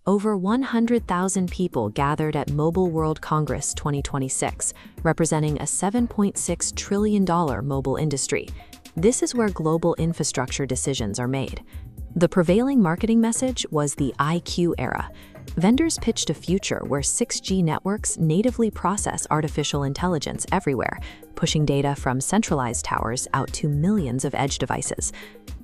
Over 100,000 people gathered at Mobile World Congress 2026, representing a $7.6 trillion mobile industry. This is where global infrastructure decisions are made. The prevailing marketing message was the IQ era. Vendors pitched a future where 6G networks natively process artificial intelligence everywhere, pushing data from centralized towers out to millions of edge devices.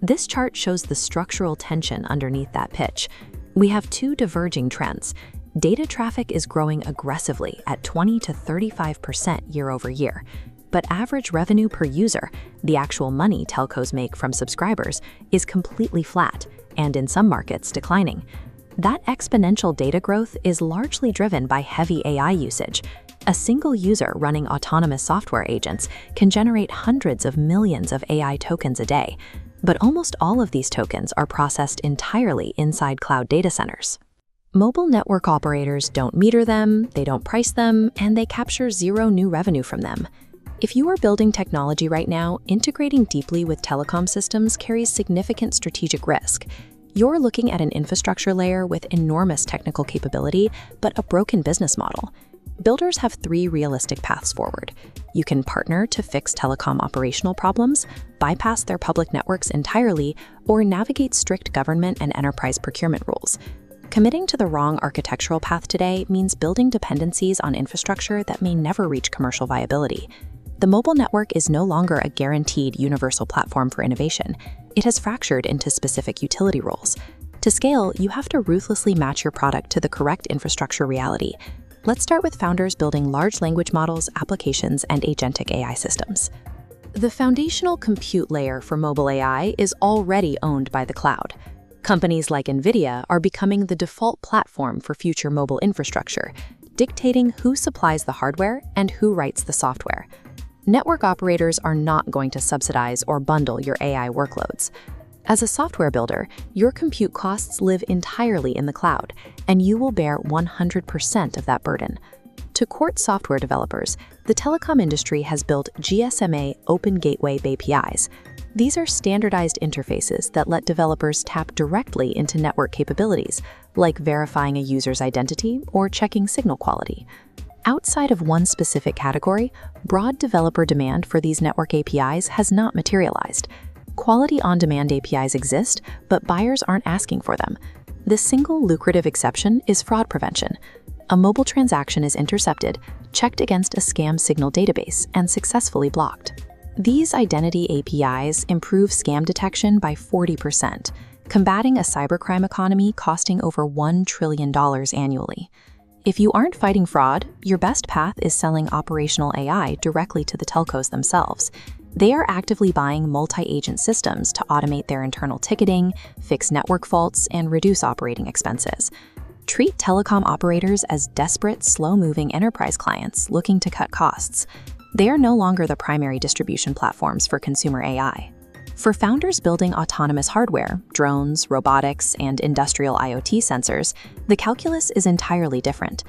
This chart shows the structural tension underneath that pitch. We have two diverging trends. Data traffic is growing aggressively at 20 to 35% year over year. But average revenue per user, the actual money telcos make from subscribers, is completely flat, and in some markets declining. That exponential data growth is largely driven by heavy AI usage. A single user running autonomous software agents can generate hundreds of millions of AI tokens a day, but almost all of these tokens are processed entirely inside cloud data centers. Mobile network operators don't meter them, they don't price them, and they capture zero new revenue from them. If you are building technology right now, integrating deeply with telecom systems carries significant strategic risk. You're looking at an infrastructure layer with enormous technical capability, but a broken business model. Builders have three realistic paths forward. You can partner to fix telecom operational problems, bypass their public networks entirely, or navigate strict government and enterprise procurement rules. Committing to the wrong architectural path today means building dependencies on infrastructure that may never reach commercial viability. The mobile network is no longer a guaranteed universal platform for innovation. It has fractured into specific utility roles. To scale, you have to ruthlessly match your product to the correct infrastructure reality. Let's start with founders building large language models, applications, and agentic AI systems. The foundational compute layer for mobile AI is already owned by the cloud. Companies like NVIDIA are becoming the default platform for future mobile infrastructure, dictating who supplies the hardware and who writes the software. Network operators are not going to subsidize or bundle your AI workloads. As a software builder, your compute costs live entirely in the cloud, and you will bear 100% of that burden. To court software developers, the telecom industry has built GSMA Open Gateway APIs. These are standardized interfaces that let developers tap directly into network capabilities, like verifying a user's identity or checking signal quality. Outside of one specific category, broad developer demand for these network APIs has not materialized. Quality on-demand APIs exist, but buyers aren't asking for them. The single lucrative exception is fraud prevention. A mobile transaction is intercepted, checked against a scam signal database, and successfully blocked. These identity APIs improve scam detection by 40%, combating a cybercrime economy costing over $1 trillion annually. If you aren't fighting fraud, your best path is selling operational AI directly to the telcos themselves. They are actively buying multi-agent systems to automate their internal ticketing, fix network faults, and reduce operating expenses. Treat telecom operators as desperate, slow-moving enterprise clients looking to cut costs. They are no longer the primary distribution platforms for consumer AI. For founders building autonomous hardware, drones, robotics, and industrial IoT sensors, the calculus is entirely different.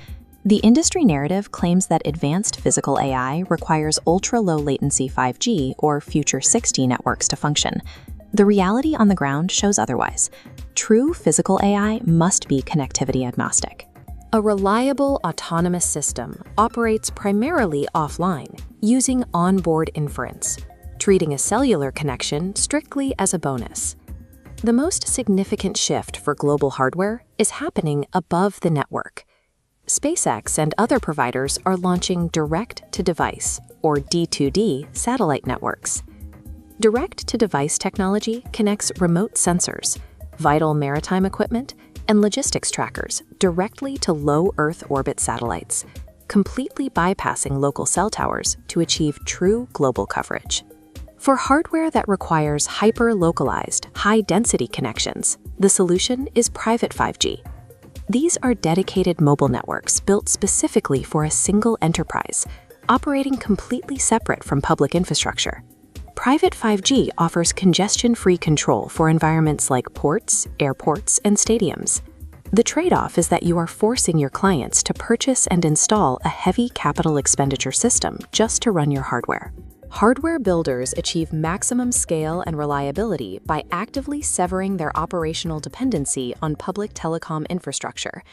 The industry narrative claims that advanced physical AI requires ultra-low latency 5G or future 6G networks to function. The reality on the ground shows otherwise. True physical AI must be connectivity agnostic. A reliable autonomous system operates primarily offline, using onboard inference, treating a cellular connection strictly as a bonus. The most significant shift for global hardware is happening above the network. SpaceX and other providers are launching direct-to-device, or D2D, satellite networks. Direct-to-device technology connects remote sensors, vital maritime equipment, and logistics trackers directly to low Earth orbit satellites, completely bypassing local cell towers to achieve true global coverage. For hardware that requires hyper-localized, high-density connections, the solution is private 5G. These are dedicated mobile networks built specifically for a single enterprise, operating completely separate from public infrastructure. Private 5G offers congestion-free control for environments like ports, airports, and stadiums. The trade-off is that you are forcing your clients to purchase and install a heavy capital expenditure system just to run your hardware. Hardware builders achieve maximum scale and reliability by actively severing their operational dependency on public telecom infrastructure.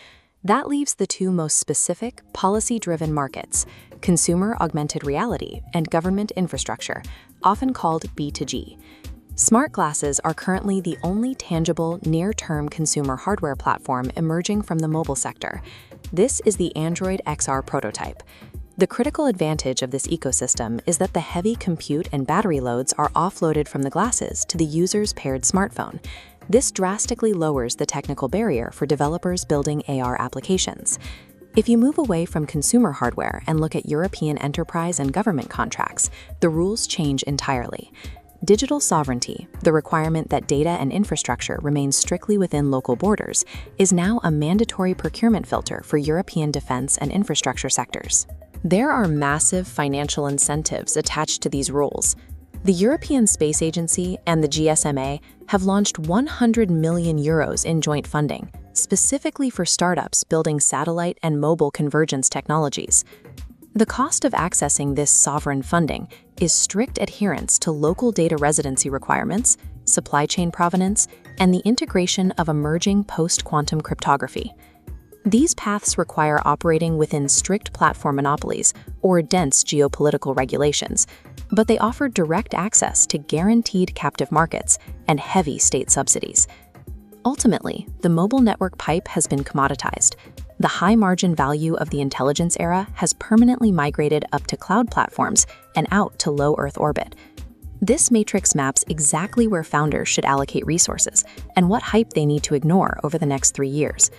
That leaves the two most specific, policy-driven markets: consumer augmented reality and government infrastructure, often called B2G. Smart glasses are currently the only tangible, near-term consumer hardware platform emerging from the mobile sector. This is the Android XR prototype. The critical advantage of this ecosystem is that the heavy compute and battery loads are offloaded from the glasses to the user's paired smartphone. This drastically lowers the technical barrier for developers building AR applications. If you move away from consumer hardware and look at European enterprise and government contracts, the rules change entirely. Digital sovereignty, the requirement that data and infrastructure remain strictly within local borders, is now a mandatory procurement filter for European defense and infrastructure sectors. There are massive financial incentives attached to these rules. The European Space Agency and the GSMA have launched 100 million euros in joint funding, specifically for startups building satellite and mobile convergence technologies. The cost of accessing this sovereign funding is strict adherence to local data residency requirements, supply chain provenance, and the integration of emerging post-quantum cryptography. These paths require operating within strict platform monopolies or dense geopolitical regulations, but they offer direct access to guaranteed captive markets and heavy state subsidies. Ultimately, the mobile network pipe has been commoditized. The high margin value of the intelligence era has permanently migrated up to cloud platforms and out to low Earth orbit. This matrix maps exactly where founders should allocate resources and what hype they need to ignore over the next 3 years.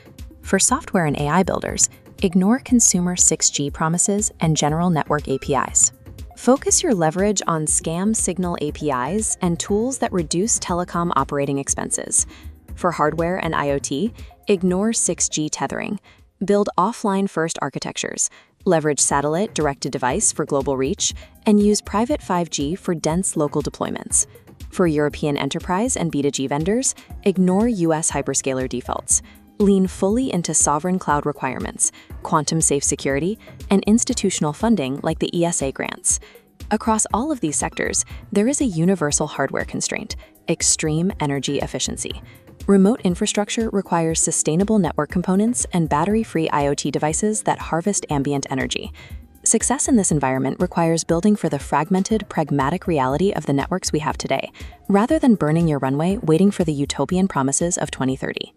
For software and AI builders, ignore consumer 6G promises and general network APIs. Focus your leverage on scam signal APIs and tools that reduce telecom operating expenses. For hardware and IoT, ignore 6G tethering. Build offline-first architectures, leverage satellite direct-to-device for global reach, and use private 5G for dense local deployments. For European enterprise and B2G vendors, ignore US hyperscaler defaults. Lean fully into sovereign cloud requirements, quantum-safe security, and institutional funding like the ESA grants. Across all of these sectors, there is a universal hardware constraint: extreme energy efficiency. Remote infrastructure requires sustainable network components and battery-free IoT devices that harvest ambient energy. Success in this environment requires building for the fragmented, pragmatic reality of the networks we have today, rather than burning your runway waiting for the utopian promises of 2030.